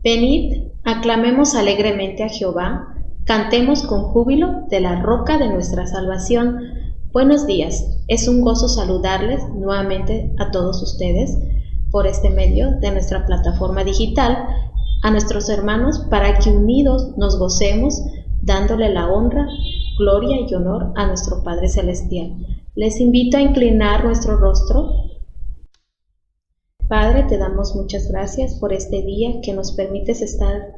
Venid, aclamemos alegremente a Jehová, cantemos con júbilo de la roca de nuestra salvación. Buenos días, es un gozo saludarles nuevamente a todos ustedes por este medio de nuestra plataforma digital, a nuestros hermanos, para que unidos nos gocemos dándole la honra, gloria y honor a nuestro Padre Celestial. Les invito a inclinar nuestro rostro. Padre, te damos muchas gracias por este día que nos permites estar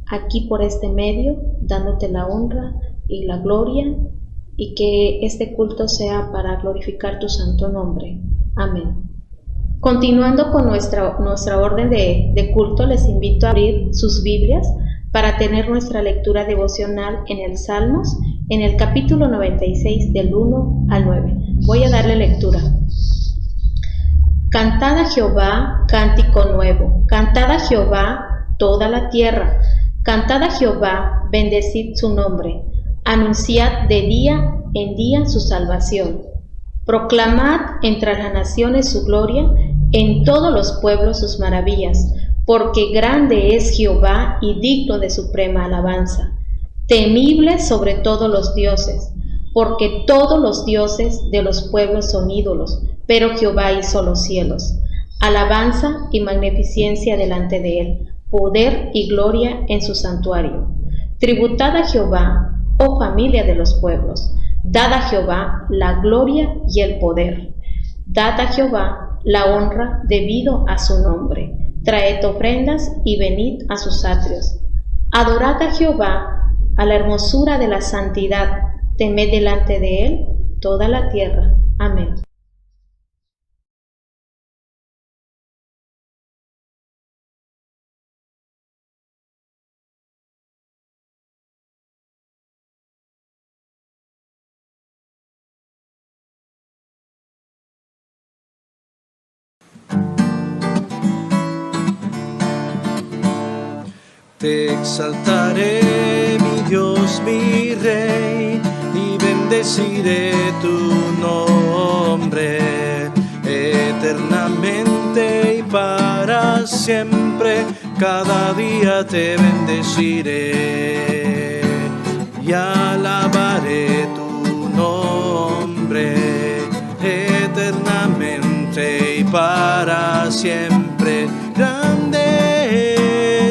aquí por este medio, dándote la honra y la gloria, y que este culto sea para glorificar tu santo nombre. Amén. Continuando con nuestra orden de culto, les invito a abrir sus Biblias para tener nuestra lectura devocional en el Salmos, en el capítulo 96 del 1 al 9. Voy a darle lectura. Cantad a Jehová cántico nuevo, cantad a Jehová toda la tierra, cantad a Jehová, bendecid su nombre, anunciad de día en día su salvación. Proclamad entre las naciones su gloria, en todos los pueblos sus maravillas, porque grande es Jehová y digno de suprema alabanza, temible sobre todos los dioses, porque todos los dioses de los pueblos son ídolos, pero Jehová hizo los cielos. Alabanza y magnificencia delante de él, poder y gloria en su santuario. Tributad a Jehová, oh familia de los pueblos, dad a Jehová la gloria y el poder. Dad a Jehová la honra debido a su nombre. Traed ofrendas y venid a sus atrios. Adorad a Jehová a la hermosura de la santidad. Temed delante de él toda la tierra. Amén. Te exaltaré, mi Dios, mi Rey, y bendeciré tu nombre eternamente y para siempre. Cada día te bendeciré y alabaré tu nombre eternamente y para siempre. Grande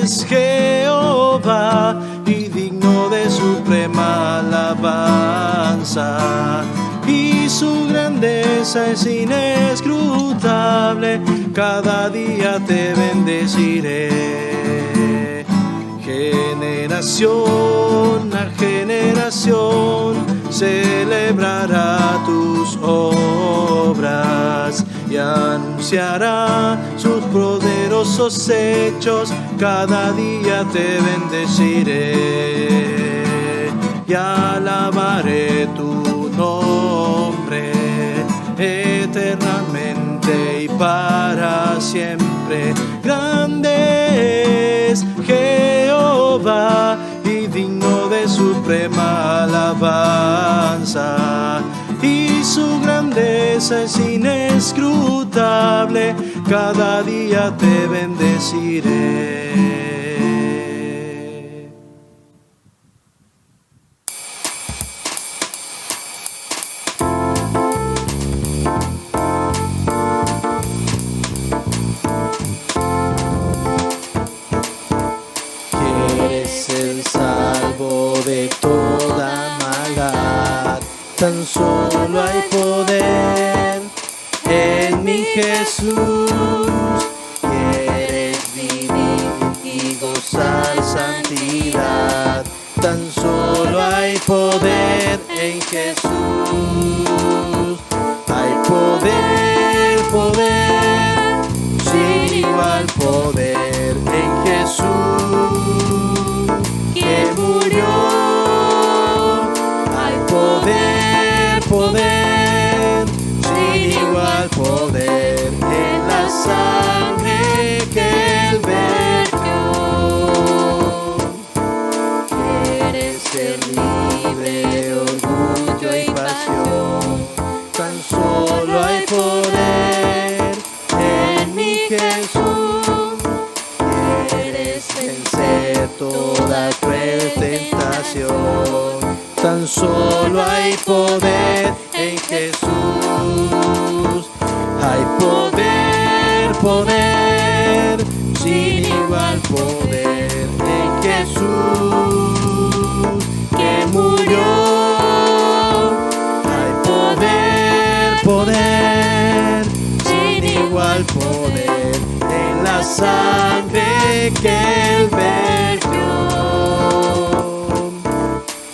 es Jehová y digno de suprema alabanza, y su grandeza es inescrutable. Cada día te bendeciré. Generación a generación celebrará tus obras y anunciará sus poderosos hechos. Cada día te bendeciré y alabaré tu nombre eternamente y para siempre. Grande es Jehová y digno de suprema alabanza, y su grandeza es inescrutable. Cada día te bendeciré. Eres el salvo de toda maldad. Tan solo hay poder en mi Jesús. Quieres vivir y gozar santidad. Tan solo hay poder en Jesús. Hay poder, poder, sin igual poder en Jesús que murió. Hay poder, poder, sin igual poder en la sangre que él vertió. Quieres ser libre de orgullo y pasión. Tan solo hay poder en mi Jesús. Quieres ser poder, sin igual poder en Jesús que murió. Hay poder, poder, sin igual poder en la sangre que Él vertió.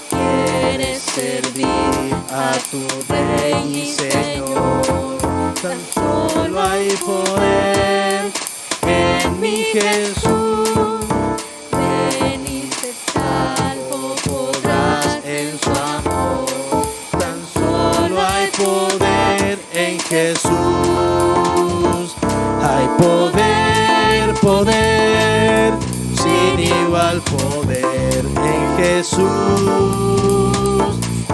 ¿Quieres servir a tu Rey y Señor? Tan solo hay poder en mi Jesús. Ven y sé salvo, podrás en su amor. Tan solo hay poder en Jesús. Hay poder, poder, sin igual poder en Jesús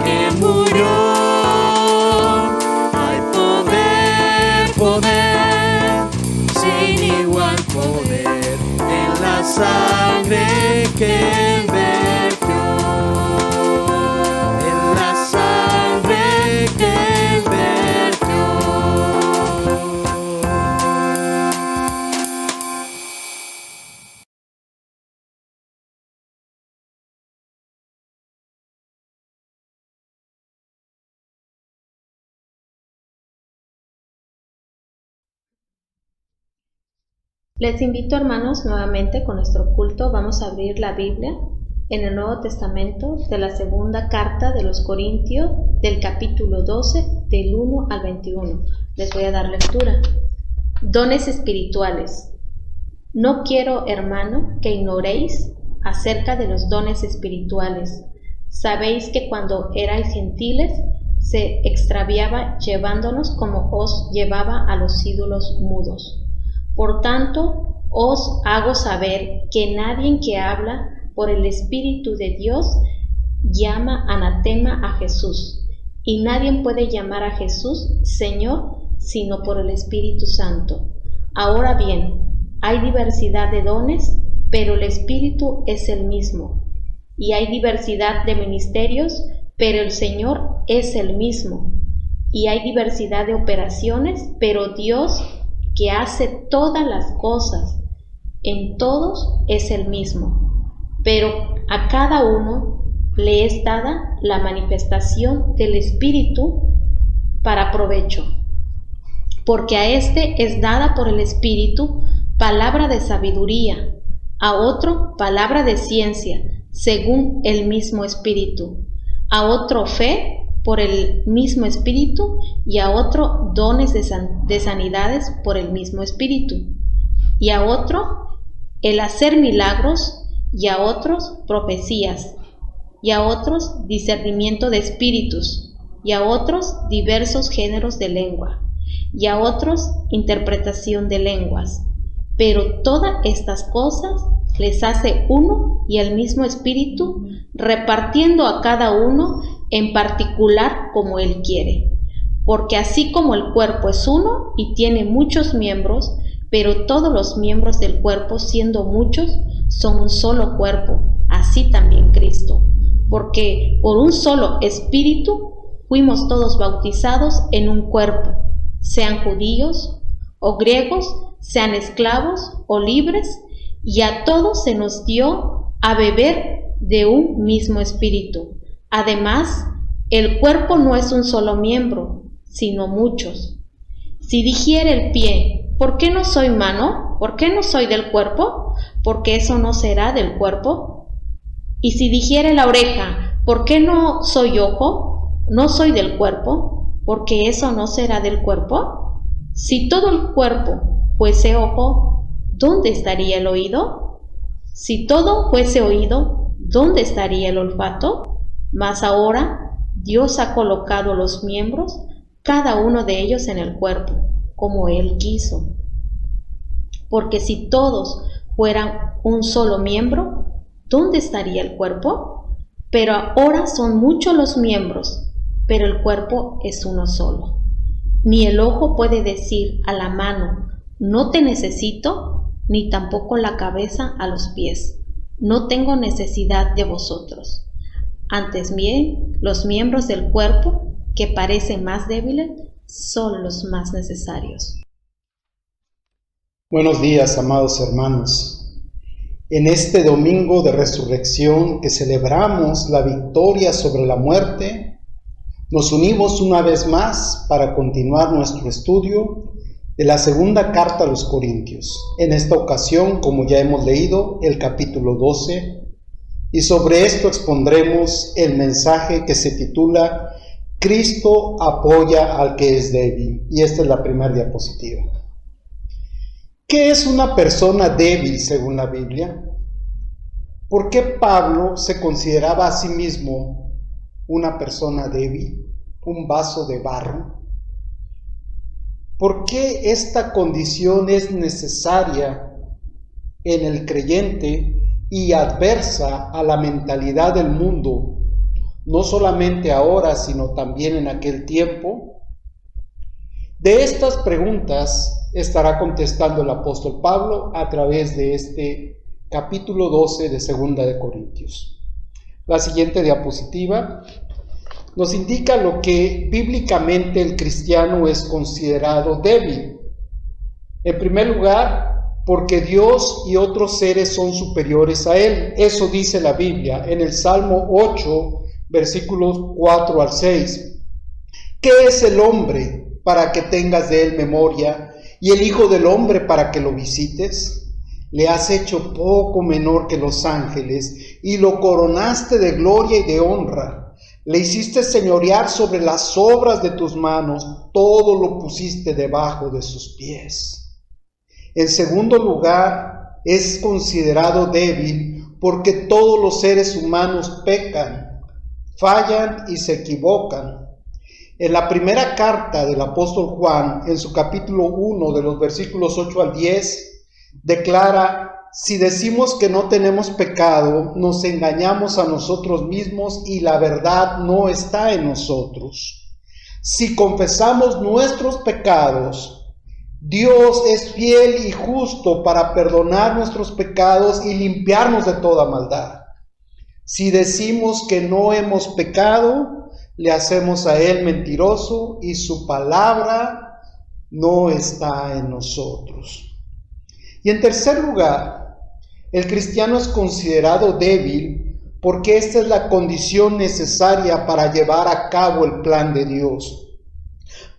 que murió. Hay poder, poder, sin igual poder en la sangre que Él vertió. En la sangre que Él vertió. Les invito, hermanos, nuevamente con nuestro culto. Vamos a abrir la Biblia en el Nuevo Testamento de la segunda carta de los Corintios, del capítulo 12, del 1 al 21. Les voy a dar lectura. Dones espirituales. No quiero, hermano, que ignoréis acerca de los dones espirituales. Sabéis que cuando erais gentiles, se extraviaba llevándonos como os llevaba a los ídolos mudos. Por tanto, os hago saber que nadie que habla por el Espíritu de Dios llama anatema a Jesús, y nadie puede llamar a Jesús Señor sino por el Espíritu Santo. Ahora bien, hay diversidad de dones, pero el Espíritu es el mismo. Y hay diversidad de ministerios, pero el Señor es el mismo. Y hay diversidad de operaciones, pero Dios, que hace todas las cosas en todos, es el mismo. Pero a cada uno le es dada la manifestación del Espíritu para provecho. Porque a este es dada por el Espíritu palabra de sabiduría, a otro palabra de ciencia, según el mismo Espíritu, a otro fe por el mismo Espíritu, y a otro dones de sanidades por el mismo Espíritu, y a otro el hacer milagros, y a otros profecías, y a otros discernimiento de espíritus, y a otros diversos géneros de lengua, y a otros interpretación de lenguas. Pero todas estas cosas les hace uno y el mismo Espíritu, repartiendo a cada uno en particular como Él quiere. Porque así como el cuerpo es uno y tiene muchos miembros, pero todos los miembros del cuerpo, siendo muchos, son un solo cuerpo, así también Cristo. Porque por un solo Espíritu fuimos todos bautizados en un cuerpo, sean judíos o griegos, sean esclavos o libres, y a todos se nos dio a beber de un mismo Espíritu. Además, el cuerpo no es un solo miembro, sino muchos. Si dijere el pie, ¿por qué no soy mano? ¿Por qué no soy del cuerpo? Porque eso no será del cuerpo. Y si dijere la oreja, ¿por qué no soy ojo? No soy del cuerpo, porque eso no será del cuerpo. Si todo el cuerpo fuese ojo, ¿dónde estaría el oído? Si todo fuese oído, ¿dónde estaría el olfato? Mas ahora Dios ha colocado los miembros, cada uno de ellos en el cuerpo, como Él quiso. Porque si todos fueran un solo miembro, ¿dónde estaría el cuerpo? Pero ahora son muchos los miembros, pero el cuerpo es uno solo. Ni el ojo puede decir a la mano, no te necesito, ni tampoco la cabeza a los pies, no tengo necesidad de vosotros. Antes bien, los miembros del cuerpo, que parecen más débiles, son los más necesarios. Buenos días, amados hermanos. En este domingo de resurrección que celebramos la victoria sobre la muerte, nos unimos una vez más para continuar nuestro estudio de la segunda carta a los Corintios. En esta ocasión, como ya hemos leído, el capítulo 12, y sobre esto expondremos el mensaje que se titula Cristo apoya al que es débil. Y esta es la primera diapositiva. ¿Qué es una persona débil según la Biblia? ¿Por qué Pablo se consideraba a sí mismo una persona débil, un vaso de barro? ¿Por qué esta condición es necesaria en el creyente y adversa a la mentalidad del mundo, no solamente ahora, sino también en aquel tiempo? De estas preguntas estará contestando el apóstol Pablo a través de este capítulo 12 de Segunda de Corintios. La siguiente diapositiva nos indica lo que bíblicamente el cristiano es considerado débil. En primer lugar, porque Dios y otros seres son superiores a él. Eso dice la Biblia en el Salmo 8, versículos 4 al 6. ¿Qué es el hombre para que tengas de él memoria, y el Hijo del Hombre para que lo visites? Le has hecho poco menor que los ángeles, y lo coronaste de gloria y de honra. Le hiciste señorear sobre las obras de tus manos, todo lo pusiste debajo de sus pies. En segundo lugar, es considerado débil porque todos los seres humanos pecan, fallan y se equivocan. En la primera carta del apóstol Juan, en su capítulo 1, de los versículos 8 al 10, declara: si decimos que no tenemos pecado, nos engañamos a nosotros mismos y la verdad no está en nosotros. Si confesamos nuestros pecados, Dios es fiel y justo para perdonar nuestros pecados y limpiarnos de toda maldad. Si decimos que no hemos pecado, le hacemos a él mentiroso y su palabra no está en nosotros. Y en tercer lugar, el cristiano es considerado débil porque esta es la condición necesaria para llevar a cabo el plan de Dios.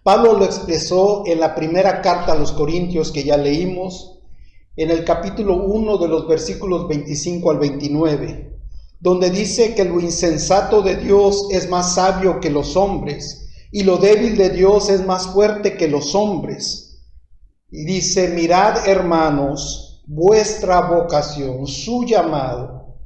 Pablo lo expresó en la primera carta a los Corintios que ya leímos, en el capítulo 1 de los versículos 25 al 29. Donde dice que lo insensato de Dios es más sabio que los hombres, y lo débil de Dios es más fuerte que los hombres. Y dice: mirad, hermanos, vuestra vocación, su llamado,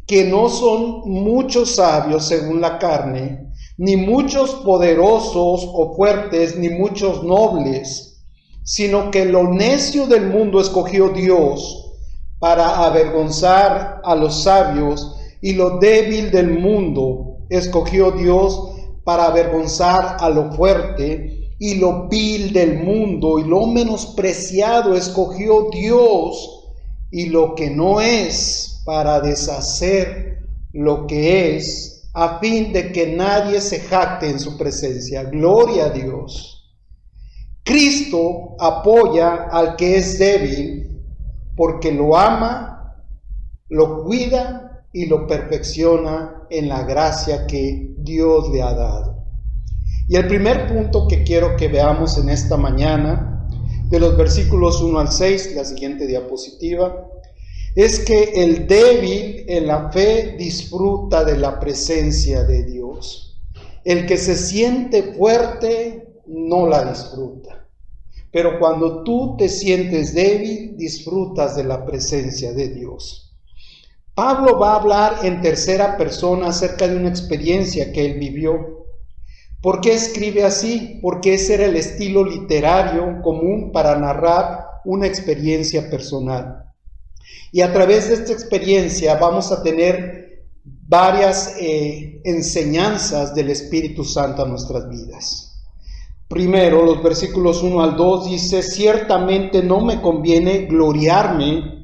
que no son muchos sabios según la carne, ni muchos poderosos o fuertes, ni muchos nobles, sino que lo necio del mundo escogió Dios para avergonzar a los sabios, y lo débil del mundo escogió Dios para avergonzar a lo fuerte, y lo vil del mundo y lo menospreciado escogió Dios, y lo que no es, para deshacer lo que es, a fin de que nadie se jacte en su presencia. Gloria a Dios. Cristo apoya al que es débil porque lo ama, lo cuida y lo perfecciona en la gracia que Dios le ha dado. Y el primer punto que quiero que veamos en esta mañana, de los versículos 1 al 6, la siguiente diapositiva, es que el débil en la fe disfruta de la presencia de Dios. El que se siente fuerte no la disfruta. Pero cuando tú te sientes débil, disfrutas de la presencia de Dios. Pablo va a hablar en tercera persona acerca de una experiencia que él vivió. ¿Por qué escribe así? Porque ese era el estilo literario común para narrar una experiencia personal. Y a través de esta experiencia vamos a tener varias enseñanzas del Espíritu Santo a nuestras vidas. Primero, los versículos 1 al 2 dice: ciertamente no me conviene gloriarme.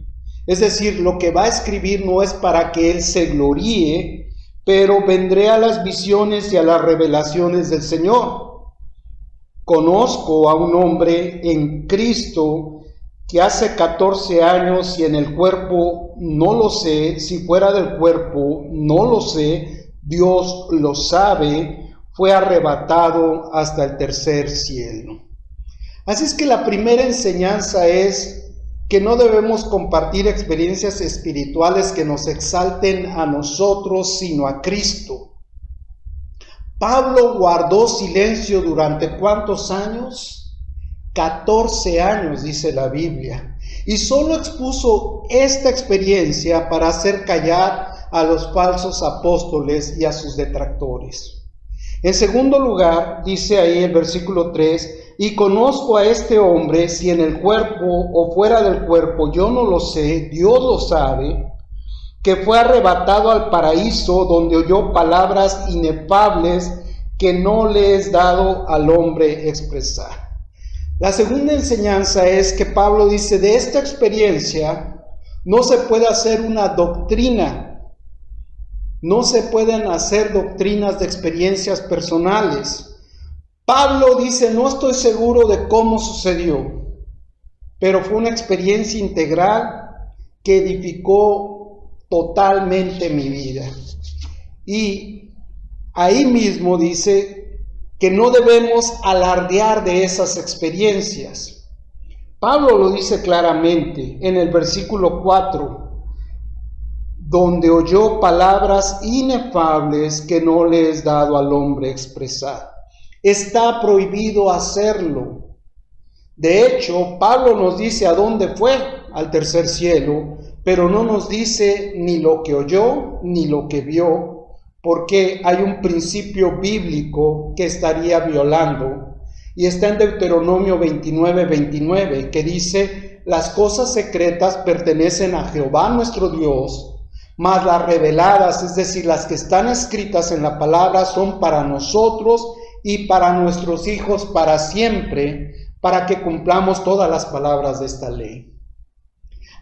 Es decir, lo que va a escribir no es para que él se gloríe, pero vendré a las visiones y a las revelaciones del Señor. Conozco a un hombre en Cristo que hace 14 años, y en el cuerpo no lo sé, si fuera del cuerpo no lo sé, Dios lo sabe, fue arrebatado hasta el tercer cielo. Así es que la primera enseñanza es que no debemos compartir experiencias espirituales que nos exalten a nosotros, sino a Cristo. Pablo guardó silencio durante ¿cuántos años? 14 años, dice la Biblia, y solo expuso esta experiencia para hacer callar a los falsos apóstoles y a sus detractores. En segundo lugar, dice ahí el versículo 3, y conozco a este hombre, si en el cuerpo o fuera del cuerpo, yo no lo sé, Dios lo sabe, que fue arrebatado al paraíso, donde oyó palabras inefables que no le es dado al hombre expresar. La segunda enseñanza es que Pablo dice, de esta experiencia no se puede hacer una doctrina, no se pueden hacer doctrinas de experiencias personales. Pablo dice, no estoy seguro de cómo sucedió, pero fue una experiencia integral que edificó totalmente mi vida. Y ahí mismo dice que no debemos alardear de esas experiencias. Pablo lo dice claramente en el versículo 4, donde oyó palabras inefables que no le es dado al hombre expresar. Está prohibido hacerlo. De hecho, Pablo nos dice a dónde fue, al tercer cielo, pero no nos dice ni lo que oyó ni lo que vio, porque hay un principio bíblico que estaría violando, y está en Deuteronomio 29:29, que dice, las cosas secretas pertenecen a Jehová nuestro Dios, mas las reveladas, es decir, las que están escritas en la palabra, son para nosotros y para nuestros hijos para siempre, para que cumplamos todas las palabras de esta ley.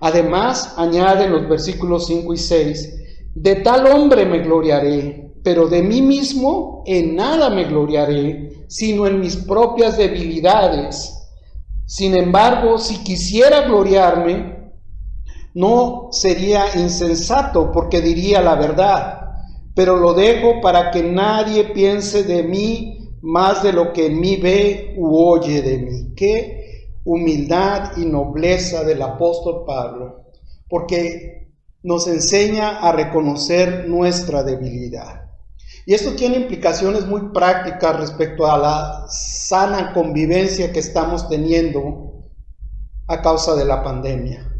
Además, añade en los versículos 5 y 6, de tal hombre me gloriaré, pero de mí mismo en nada me gloriaré, sino en mis propias debilidades. Sin embargo, si quisiera gloriarme, no sería insensato, porque diría la verdad, pero lo dejo para que nadie piense de mí más de lo que en mí ve u oye de mí. Qué humildad y nobleza del apóstol Pablo, porque nos enseña a reconocer nuestra debilidad. Y esto tiene implicaciones muy prácticas respecto a la sana convivencia que estamos teniendo a causa de la pandemia.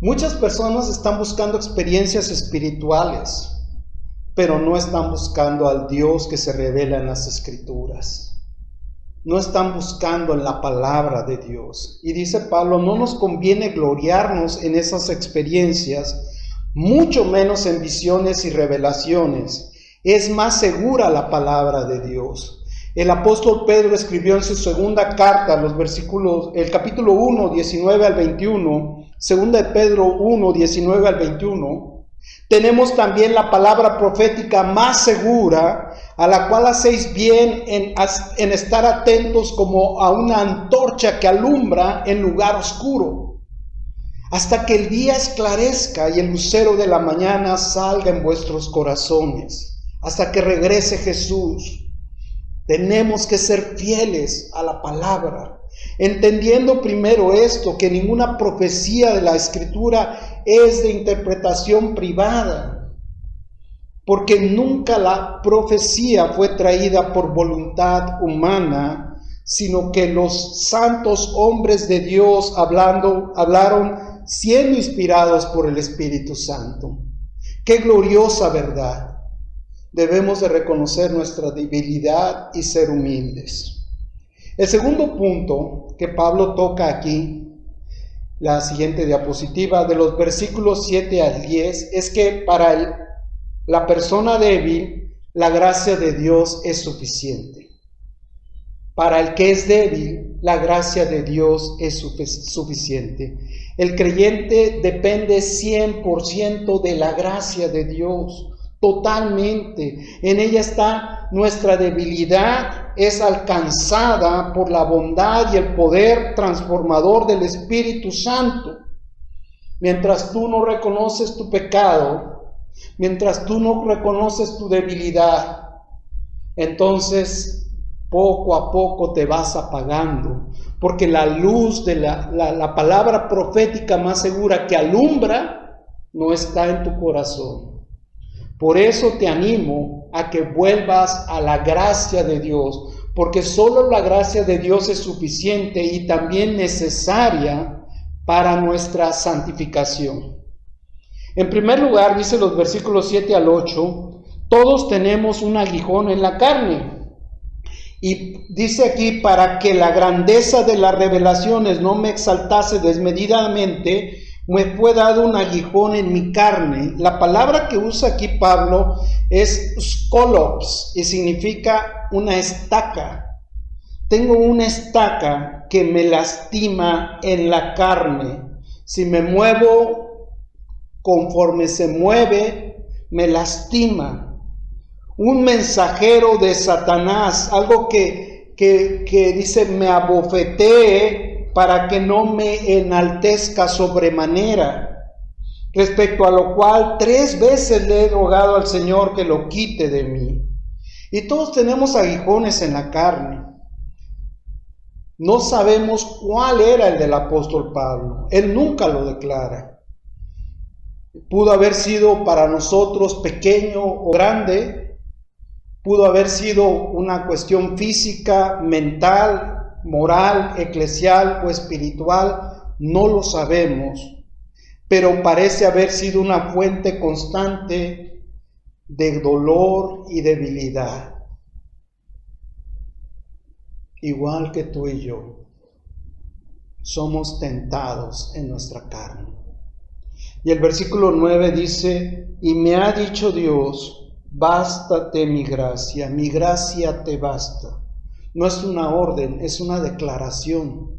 Muchas personas están buscando experiencias espirituales, pero no están buscando al Dios que se revela en las Escrituras. No están buscando en la palabra de Dios. Y dice Pablo, no nos conviene gloriarnos en esas experiencias, mucho menos en visiones y revelaciones. Es más segura la palabra de Dios. El apóstol Pedro escribió en su segunda carta, el capítulo 1, 19 al 21, segunda de Pedro 1, 19 al 21, tenemos también la palabra profética más segura, a la cual hacéis bien en estar atentos como a una antorcha que alumbra en lugar oscuro, hasta que el día esclarezca y el lucero de la mañana salga en vuestros corazones, hasta que regrese Jesús. Tenemos que ser fieles a la palabra, entendiendo primero esto, que ninguna profecía de la Escritura es de interpretación privada, porque nunca la profecía fue traída por voluntad humana, sino que los santos hombres de Dios hablaron siendo inspirados por el Espíritu Santo. ¡Qué gloriosa verdad! Debemos de reconocer nuestra debilidad y ser humildes. El segundo punto que Pablo toca aquí, la siguiente diapositiva, de los versículos 7 al 10, es que para la persona débil, la gracia de Dios es suficiente. Para el que es débil, la gracia de Dios es suficiente. El creyente depende 100% de la gracia de Dios, totalmente. En ella está nuestra debilidad es alcanzada por la bondad y el poder transformador del Espíritu Santo. Mientras tú no reconoces tu pecado, mientras tú no reconoces tu debilidad, entonces poco a poco te vas apagando, porque la luz de la palabra profética más segura que alumbra no está en tu corazón. Por eso te animo a que vuelvas a la gracia de Dios, porque solo la gracia de Dios es suficiente y también necesaria para nuestra santificación. En primer lugar, dice los versículos 7 al 8, todos tenemos un aguijón en la carne. Y dice aquí, para que la grandeza de las revelaciones no me exaltase desmedidamente, me fue dado un aguijón en mi carne. La palabra que usa aquí Pablo es skolops y significa una estaca. Tengo una estaca que me lastima en la carne. Si me muevo conforme se mueve, me lastima. Un mensajero de Satanás, algo que dice, me abofetee para que no me enaltezca sobremanera, respecto a lo cual 3 veces le he rogado al Señor que lo quite de mí. Y todos tenemos aguijones en la carne. No sabemos cuál era el del apóstol Pablo. Él nunca lo declara. Pudo haber sido para nosotros pequeño o grande. Pudo haber sido una cuestión física, mental, moral, eclesial o espiritual. No lo sabemos. Pero parece haber sido una fuente constante de dolor y debilidad. Igual que tú y yo, somos tentados en nuestra carne. Y el versículo 9 dice, y me ha dicho Dios, bástate mi gracia te basta. No es una orden, es una declaración.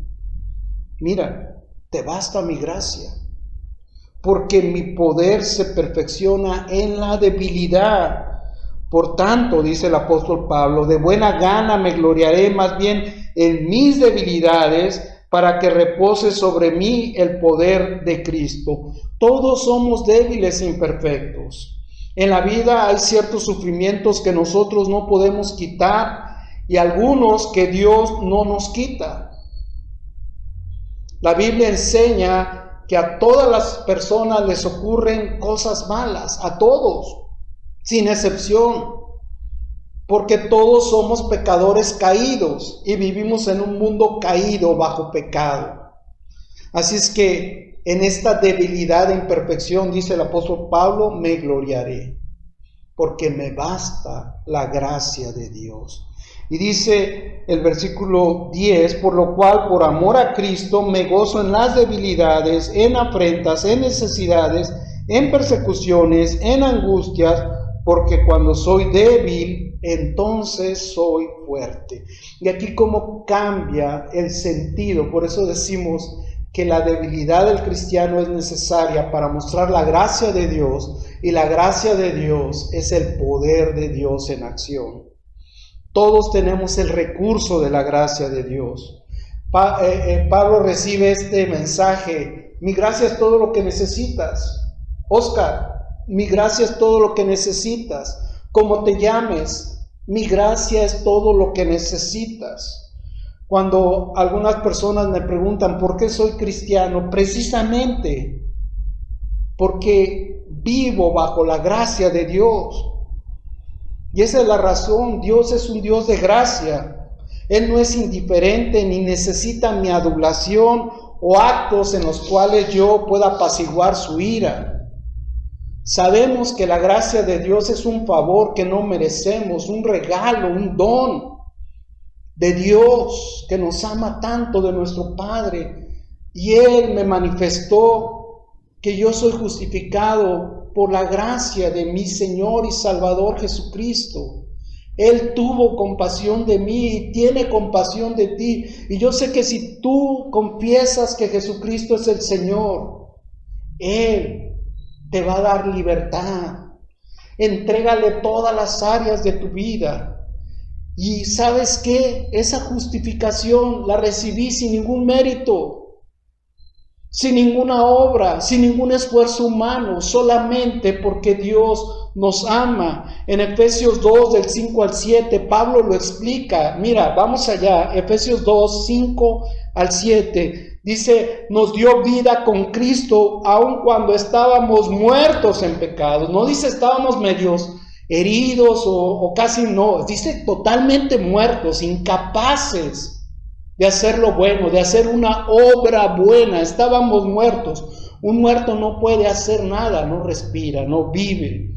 Mira, te basta mi gracia, porque mi poder se perfecciona en la debilidad. Por tanto, dice el apóstol Pablo, de buena gana me gloriaré más bien en mis debilidades, para que repose sobre mí el poder de Cristo. Todos somos débiles e imperfectos. En la vida hay ciertos sufrimientos que nosotros no podemos quitar y algunos que Dios no nos quita. La Biblia enseña que a todas las personas les ocurren cosas malas, a todos, sin excepción, porque todos somos pecadores caídos y vivimos en un mundo caído bajo pecado. Así es que en esta debilidad e imperfección, dice el apóstol Pablo, me gloriaré, porque me basta la gracia de Dios. Y dice el versículo 10, por lo cual por amor a Cristo me gozo en las debilidades, en afrentas, en necesidades, en persecuciones, en angustias, porque cuando soy débil, entonces soy fuerte. Y aquí cómo cambia el sentido. Por eso decimos que la debilidad del cristiano es necesaria para mostrar la gracia de Dios, y la gracia de Dios es el poder de Dios en acción. Todos tenemos el recurso de la gracia de Dios. Pablo recibe este mensaje: mi gracia es todo lo que necesitas. Oscar, mi gracia es todo lo que necesitas. Como te llames, mi gracia es todo lo que necesitas. Cuando algunas personas me preguntan por qué soy cristiano, precisamente porque vivo bajo la gracia de Dios. Y esa es la razón. Dios es un Dios de gracia. Él no es indiferente ni necesita mi adulación o actos en los cuales yo pueda apaciguar su ira. Sabemos que la gracia de Dios es un favor que no merecemos, un regalo, un don de Dios que nos ama tanto, de nuestro Padre. Y Él me manifestó que yo soy justificado por la gracia de mi Señor y Salvador Jesucristo. Él tuvo compasión de mí y tiene compasión de ti. Y yo sé que si tú confiesas que Jesucristo es el Señor, Él te va a dar libertad. Entrégale todas las áreas de tu vida Y ¿sabes qué? Esa justificación la recibí sin ningún mérito, sin ninguna obra, sin ningún esfuerzo humano, solamente porque Dios nos ama. En Efesios 2, del 5 al 7, Pablo lo explica. Mira, vamos allá, Efesios 2, 5 al 7. Dice, nos dio vida con Cristo, aun cuando estábamos muertos en pecados. No dice estábamos medios heridos o casi no. Dice totalmente muertos, incapaces de hacer lo bueno, de hacer una obra buena. Estábamos muertos. Un muerto no puede hacer nada, no respira, no vive.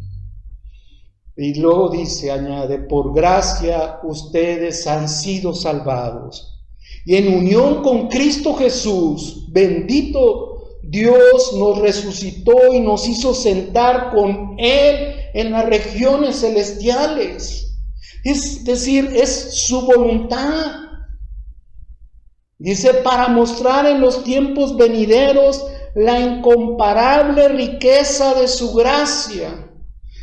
Y luego dice, añade, por gracia ustedes han sido salvados. Y en unión con Cristo Jesús, bendito Dios, nos resucitó y nos hizo sentar con Él en las regiones celestiales. Es decir, es su voluntad. Dice, para mostrar en los tiempos venideros la incomparable riqueza de su gracia.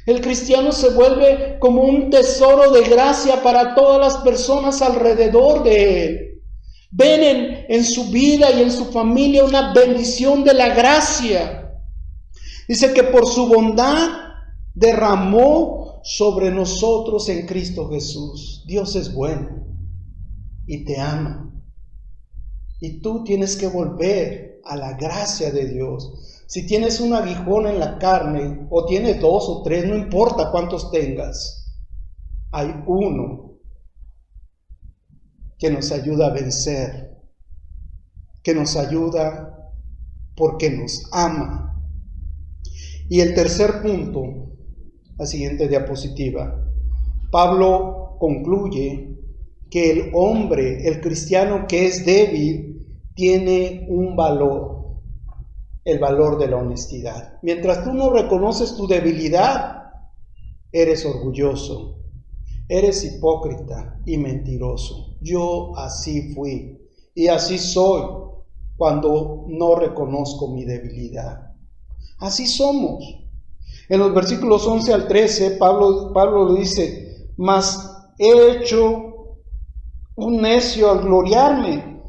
El cristiano se vuelve como un tesoro de gracia para todas las personas alrededor de él. Ven en su vida y en su familia una bendición de la gracia. Dice que por su bondad derramó sobre nosotros en Cristo Jesús. Dios es bueno y te ama. Y tú tienes que volver a la gracia de Dios. Si tienes un aguijón en la carne, o tienes 2 o 3, no importa cuántos tengas, hay uno que nos ayuda a vencer, que nos ayuda porque nos ama. Y el tercer punto, la siguiente diapositiva, Pablo concluye que el hombre, el cristiano que es débil, tiene un valor, el valor de la honestidad. Mientras tú no reconoces tu debilidad, eres orgulloso, eres hipócrita y mentiroso. Yo así fui y así soy cuando no reconozco mi debilidad. Así somos. En los versículos 11 al 13, Pablo le dice, mas he hecho un necio al gloriarme,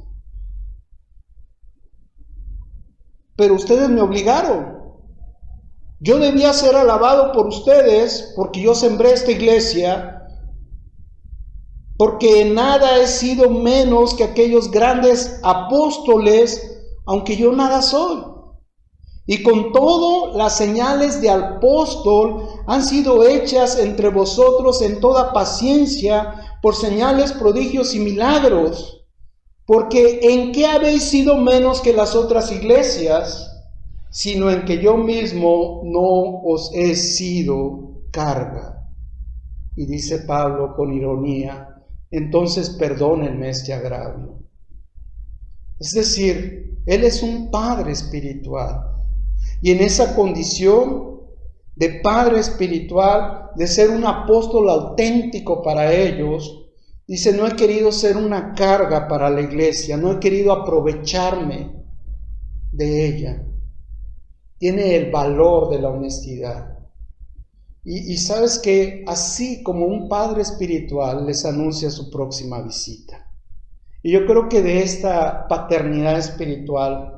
pero ustedes me obligaron. Yo debía ser alabado por ustedes porque yo sembré esta iglesia, porque en nada he sido menos que aquellos grandes apóstoles, aunque yo nada soy. Y con todo, las señales de apóstol han sido hechas entre vosotros en toda paciencia, por señales, prodigios y milagros. Porque ¿en qué habéis sido menos que las otras iglesias? Sino en que yo mismo no os he sido carga. Y dice Pablo con ironía, entonces perdónenme este agravio. Es decir, él es un padre espiritual. Y en esa condición de padre espiritual, de ser un apóstol auténtico para ellos, dice, no he querido ser una carga para la iglesia, no he querido aprovecharme de ella. Tiene el valor de la honestidad. Y sabes que así como un padre espiritual les anuncia su próxima visita. Y yo creo que de esta paternidad espiritual,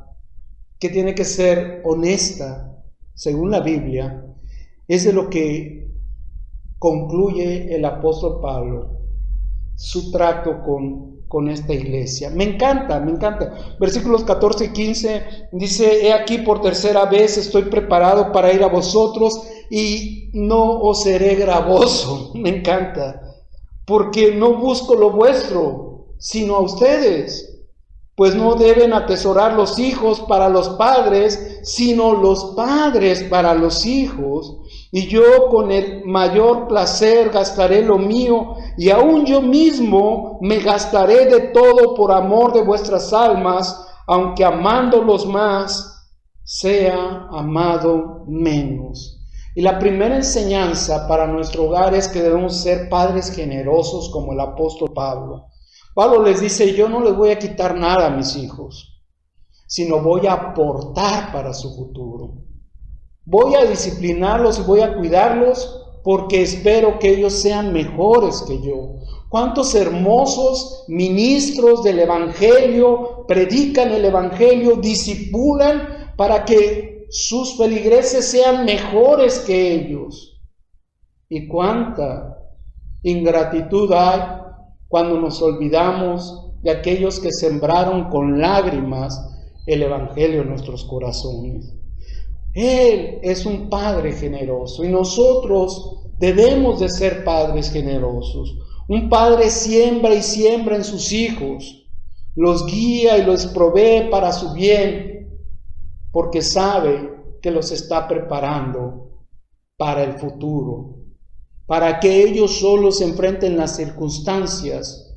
que tiene que ser honesta, según la Biblia, es de lo que concluye el apóstol Pablo, su trato con esta iglesia. Me encanta. Versículos 14 y 15 dice, he aquí por tercera vez estoy preparado para ir a vosotros y no os seré gravoso. Me encanta, porque no busco lo vuestro, sino a ustedes. Pues no deben atesorar los hijos para los padres, sino los padres para los hijos. Y yo con el mayor placer gastaré lo mío, y aún yo mismo me gastaré de todo por amor de vuestras almas, aunque amándolos más, sea amado menos. Y la primera enseñanza para nuestro hogar es que debemos ser padres generosos como el apóstol Pablo. Pablo les dice, yo no les voy a quitar nada a mis hijos, sino voy a aportar para su futuro. Voy a disciplinarlos y voy a cuidarlos porque espero que ellos sean mejores que yo. ¿Cuántos hermosos ministros del Evangelio predican el Evangelio, discipulan para que sus feligreses sean mejores que ellos? ¿Y cuánta ingratitud hay cuando nos olvidamos de aquellos que sembraron con lágrimas el Evangelio en nuestros corazones? Él es un Padre generoso y nosotros debemos de ser padres generosos. Un padre siembra y siembra en sus hijos, los guía y los provee para su bien, porque sabe que los está preparando para el futuro, para que ellos solos enfrenten las circunstancias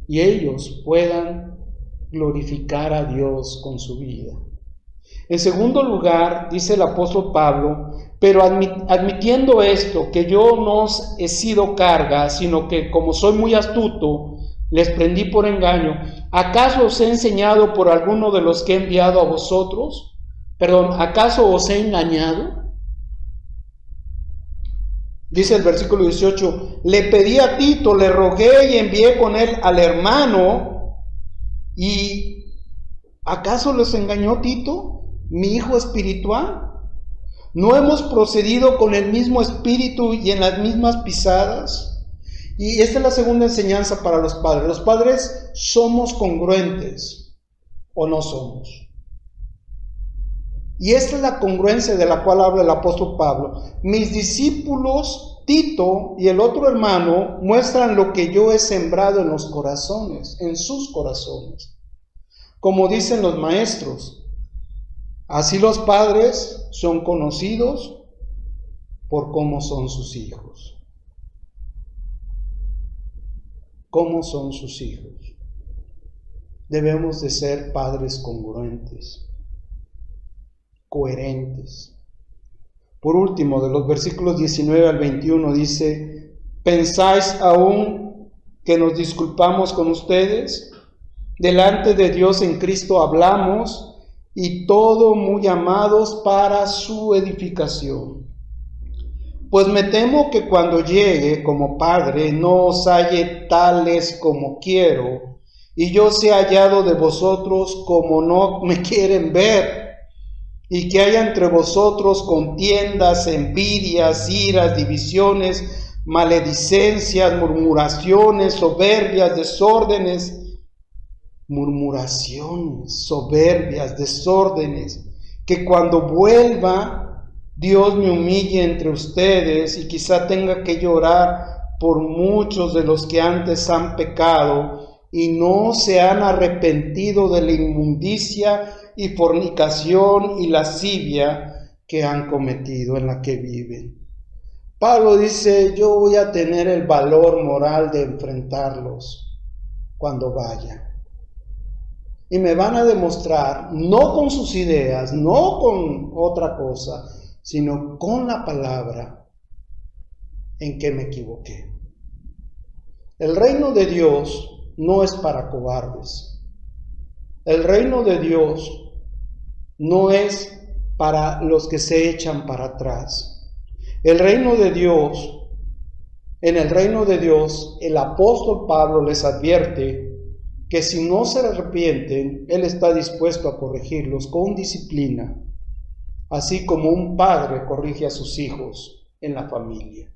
y ellos puedan glorificar a Dios con su vida. En segundo lugar, dice el apóstol Pablo, pero admitiendo esto, que yo no os he sido carga, sino que como soy muy astuto, les prendí por engaño, ¿acaso os he enseñado por alguno de los que he enviado a vosotros? ¿Acaso os he engañado? Dice el versículo 18, le pedí a Tito, le rogué y envié con él al hermano, ¿y acaso los engañó Tito, mi hijo espiritual? ¿No hemos procedido con el mismo espíritu y en las mismas pisadas? Y esta es la segunda enseñanza para los padres. Los padres somos congruentes o no somos. Y esta es la congruencia de la cual habla el apóstol Pablo. Mis discípulos, Tito y el otro hermano, muestran lo que yo he sembrado en los corazones, en sus corazones. Como dicen los maestros, así los padres son conocidos por cómo son sus hijos. ¿Cómo son sus hijos? Debemos de ser padres congruentes, coherentes. Por último, de los versículos 19 al 21 dice, ¿pensáis aún que nos disculpamos con ustedes? Delante de Dios en Cristo hablamos, y todo muy amados para su edificación. Pues me temo que cuando llegue como Padre no os halle tales como quiero, y yo sea hallado de vosotros como no me quieren ver, y que haya entre vosotros contiendas, envidias, iras, divisiones, maledicencias, murmuraciones, soberbias, desórdenes, que cuando vuelva Dios me humille entre ustedes y quizá tenga que llorar por muchos de los que antes han pecado y no se han arrepentido de la inmundicia y fornicación y lascivia que han cometido, en la que viven. Pablo dice, yo voy a tener el valor moral de enfrentarlos cuando vaya. Y me van a demostrar, no con sus ideas, no con otra cosa, sino con la palabra, en que me equivoqué. El reino de Dios no es para cobardes. El reino de Dios no es para los que se echan para atrás. El reino de Dios, en el reino de Dios, el apóstol Pablo les advierte que si no se arrepienten, Él está dispuesto a corregirlos con disciplina, así como un padre corrige a sus hijos en la familia.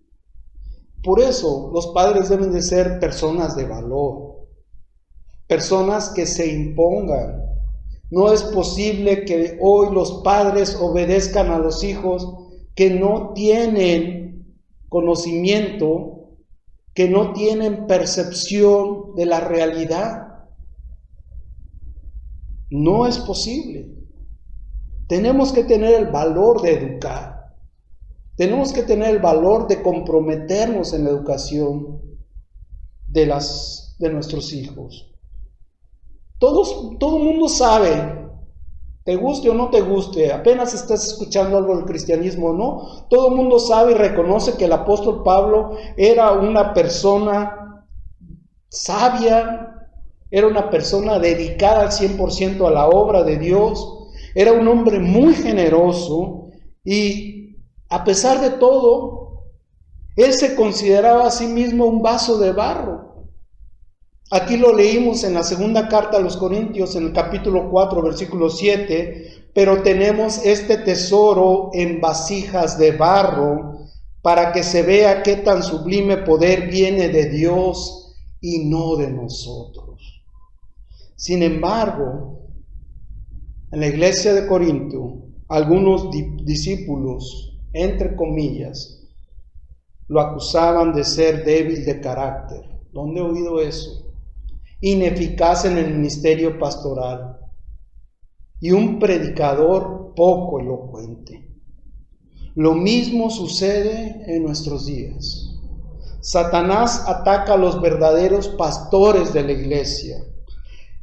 Por eso, los padres deben de ser personas de valor, personas que se impongan. No es posible que hoy los padres obedezcan a los hijos que no tienen conocimiento, que no tienen percepción de la realidad. No es posible. Tenemos que tener el valor de educar. Tenemos que tener el valor de comprometernos en la educación de nuestros hijos. Todo el mundo sabe, te guste o no te guste, apenas estás escuchando algo del cristianismo o no, todo el mundo sabe y reconoce que el apóstol Pablo era una persona sabia, era una persona dedicada al 100% a la obra de Dios, era un hombre muy generoso y a pesar de todo, él se consideraba a sí mismo un vaso de barro. Aquí lo leímos en la segunda carta a los Corintios, en el capítulo 4, versículo 7, pero tenemos este tesoro en vasijas de barro, para que se vea qué tan sublime poder viene de Dios y no de nosotros. Sin embargo, en la iglesia de Corinto, algunos discípulos, entre comillas, lo acusaban de ser débil de carácter. ¿Dónde he oído eso? Ineficaz en el ministerio pastoral y un predicador poco elocuente. Lo mismo sucede en nuestros días. Satanás ataca a los verdaderos pastores de la iglesia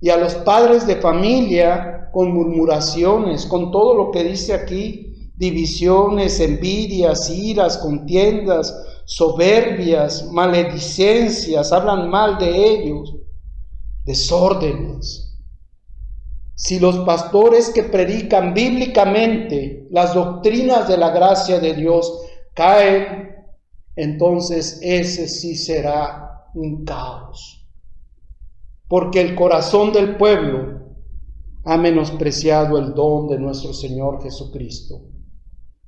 y a los padres de familia con murmuraciones, con todo lo que dice aquí, divisiones, envidias, iras, contiendas, soberbias, maledicencias, hablan mal de ellos, desórdenes. Si los pastores que predican bíblicamente las doctrinas de la gracia de Dios caen, entonces ese sí será un caos. Porque el corazón del pueblo ha menospreciado el don de nuestro Señor Jesucristo.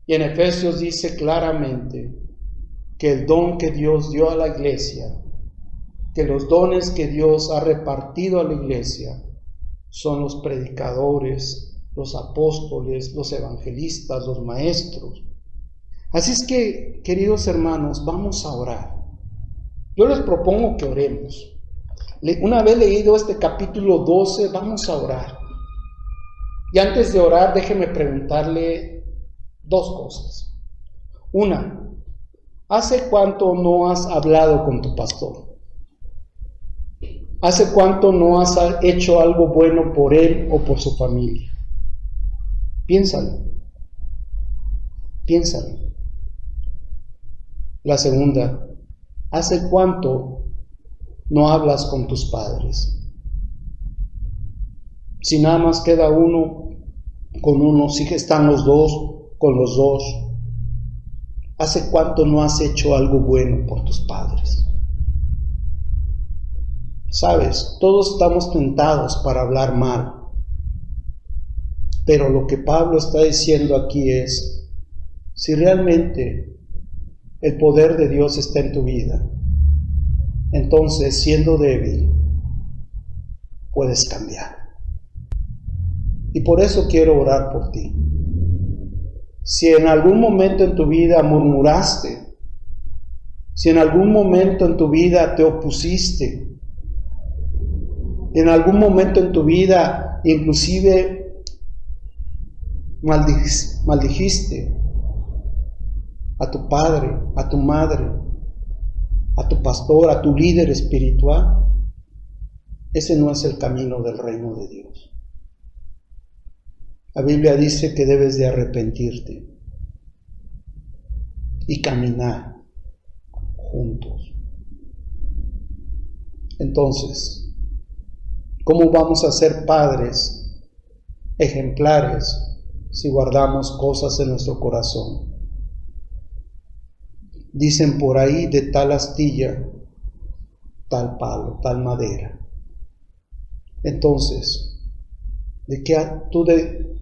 Y en Efesios dice claramente que el don que Dios dio a la iglesia, que los dones que Dios ha repartido a la iglesia, son los predicadores, los apóstoles, los evangelistas, los maestros. Así es que, queridos hermanos, vamos a orar. Yo les propongo que oremos. Una vez leído este capítulo 12, vamos a orar. Y antes de orar, déjeme preguntarle dos cosas. Una, ¿hace cuánto no has hablado con tu pastor? ¿Hace cuánto no has hecho algo bueno por él o por su familia? Piénsalo. La segunda, ¿hace cuánto no hablas con tus padres? Si nada más queda uno con uno, si están los dos con los dos, ¿hace cuánto no has hecho algo bueno por tus padres? Sabes, todos estamos tentados para hablar mal, pero lo que Pablo está diciendo aquí es, si realmente el poder de Dios está en tu vida, entonces siendo débil, puedes cambiar. Y por eso quiero orar por ti. Si en algún momento en tu vida murmuraste, si en algún momento en tu vida te opusiste, en algún momento en tu vida inclusive maldijiste a tu padre, a tu madre, a tu pastor, a tu líder espiritual, ese no es el camino del reino de Dios. La Biblia dice que debes de arrepentirte y caminar juntos. Entonces, ¿cómo vamos a ser padres ejemplares si guardamos cosas en nuestro corazón? Dicen por ahí, de tal astilla, tal palo, tal madera. Entonces,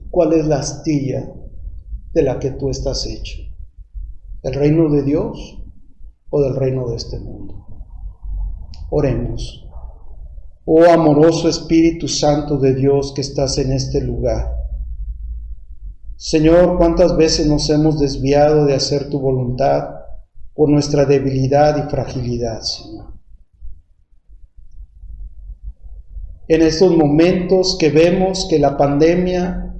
¿cuál es la astilla de la que tú estás hecho? ¿Del reino de Dios o del reino de este mundo? Oremos. Oh amoroso Espíritu Santo de Dios que estás en este lugar. Señor, cuántas veces nos hemos desviado de hacer tu voluntad por nuestra debilidad y fragilidad, Señor. En estos momentos que vemos que la pandemia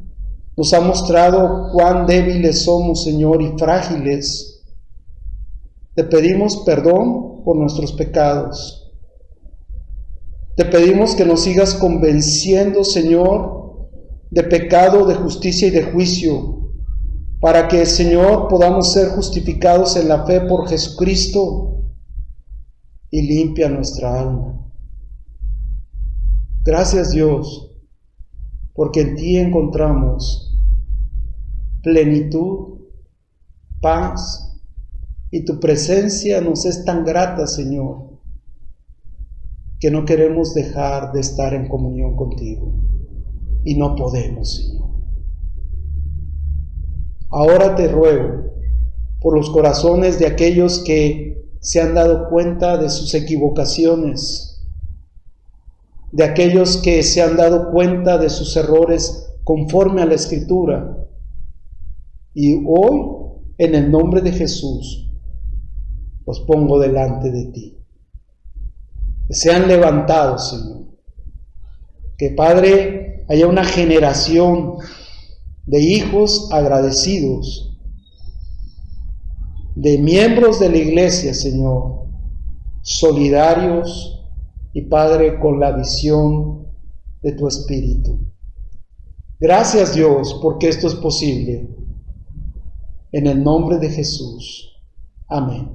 nos ha mostrado cuán débiles somos, Señor, y frágiles, te pedimos perdón por nuestros pecados. Te pedimos que nos sigas convenciendo, Señor, de pecado, de justicia y de juicio, para que, Señor, podamos ser justificados en la fe por Jesucristo y limpia nuestra alma. Gracias, Dios, porque en ti encontramos plenitud, paz, y tu presencia nos es tan grata, Señor, que no queremos dejar de estar en comunión contigo y no podemos, Señor. Ahora te ruego por los corazones de aquellos que se han dado cuenta de sus equivocaciones, de aquellos que se han dado cuenta de sus errores conforme a la Escritura. Y hoy, en el nombre de Jesús, los pongo delante de ti. Que sean levantados, Señor. Que, Padre, haya una generación de hijos agradecidos, de miembros de la iglesia, Señor, solidarios y, Padre, con la visión de tu Espíritu. Gracias, Dios, porque esto es posible. En el nombre de Jesús. Amén.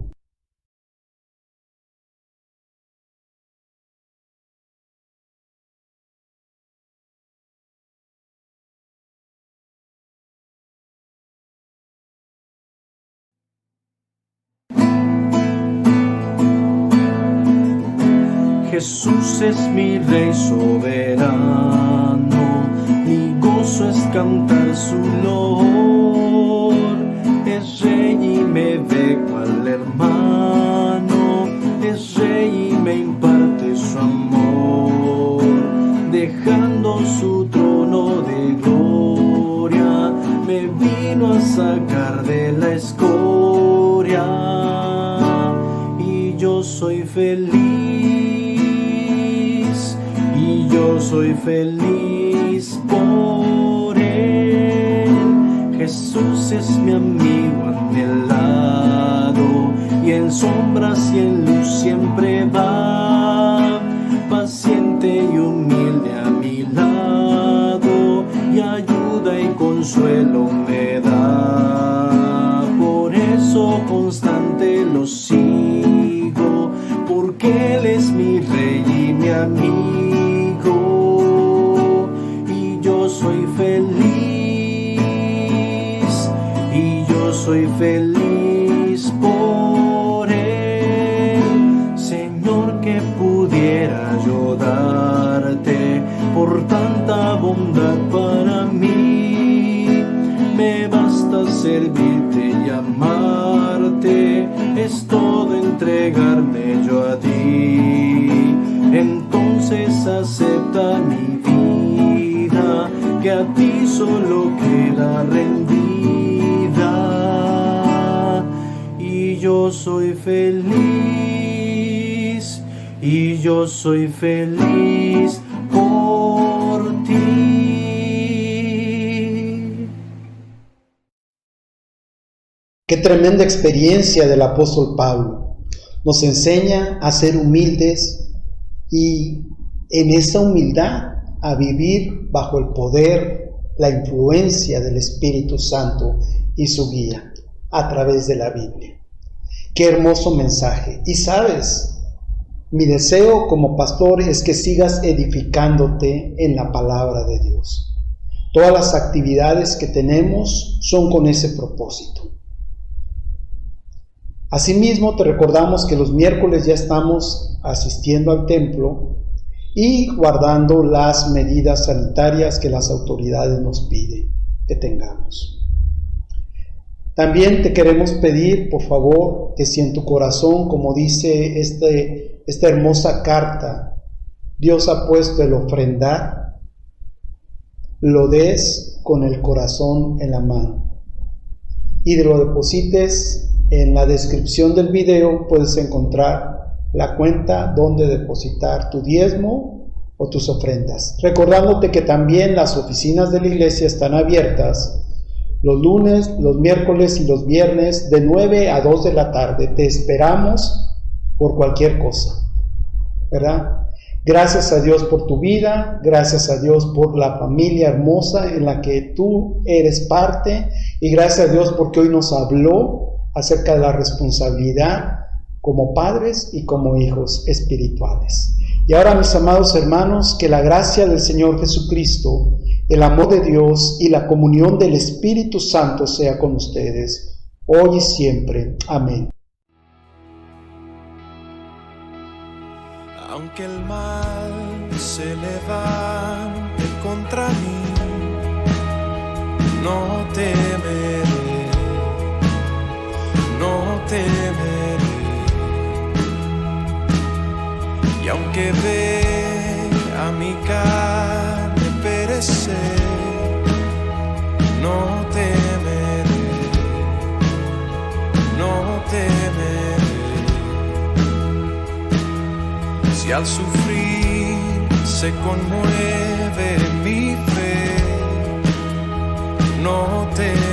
Jesús es mi Rey soberano, mi gozo es cantar su loor. Es Rey y me ve cual hermano, es Rey y me imparte su amor. Dejando su trono de gloria, me vino a sacar de la escoria. Y yo soy feliz. Yo soy feliz por Él. Jesús es mi amigo anhelado, y en sombras y en luz siempre va, paciente y humilde a mi lado, y ayuda y consuelo me da. Por eso constante lo sigo, porque Él es mi Rey y mi amigo. Soy feliz por Él, Señor, que pudiera yo darte por tanta bondad para mí. Me basta servirte y amarte, es todo entregarme yo a ti. Entonces acepta mi vida, que a ti solo queda rendida. Yo soy feliz, y yo soy feliz por ti. Qué tremenda experiencia del apóstol Pablo. Nos enseña a ser humildes y en esa humildad a vivir bajo el poder, la influencia del Espíritu Santo y su guía a través de la Biblia. Qué hermoso mensaje. Y sabes, mi deseo como pastor es que sigas edificándote en la palabra de Dios. Todas las actividades que tenemos son con ese propósito. Asimismo, te recordamos que los miércoles ya estamos asistiendo al templo y guardando las medidas sanitarias que las autoridades nos piden que tengamos. También te queremos pedir, por favor, que si en tu corazón, como dice esta hermosa carta, Dios ha puesto el ofrendar, lo des con el corazón en la mano y lo deposites. En la descripción del video puedes encontrar la cuenta donde depositar tu diezmo o tus ofrendas. Recordándote que también las oficinas de la iglesia están abiertas los lunes, los miércoles y los viernes de 9 a 2 de la tarde. Te esperamos por cualquier cosa, ¿verdad? Gracias a Dios por tu vida, gracias a Dios por la familia hermosa en la que tú eres parte, y gracias a Dios porque hoy nos habló acerca de la responsabilidad como padres y como hijos espirituales. Y ahora, mis amados hermanos, que la gracia del Señor Jesucristo, el amor de Dios y la comunión del Espíritu Santo sea con ustedes, hoy y siempre. Amén. Aunque el mal se levante contra mí, no temeré, no temeré. Y aunque vea mi carne perecer, no temeré, no temeré. Si al sufrir se conmueve mi fe, no temeré.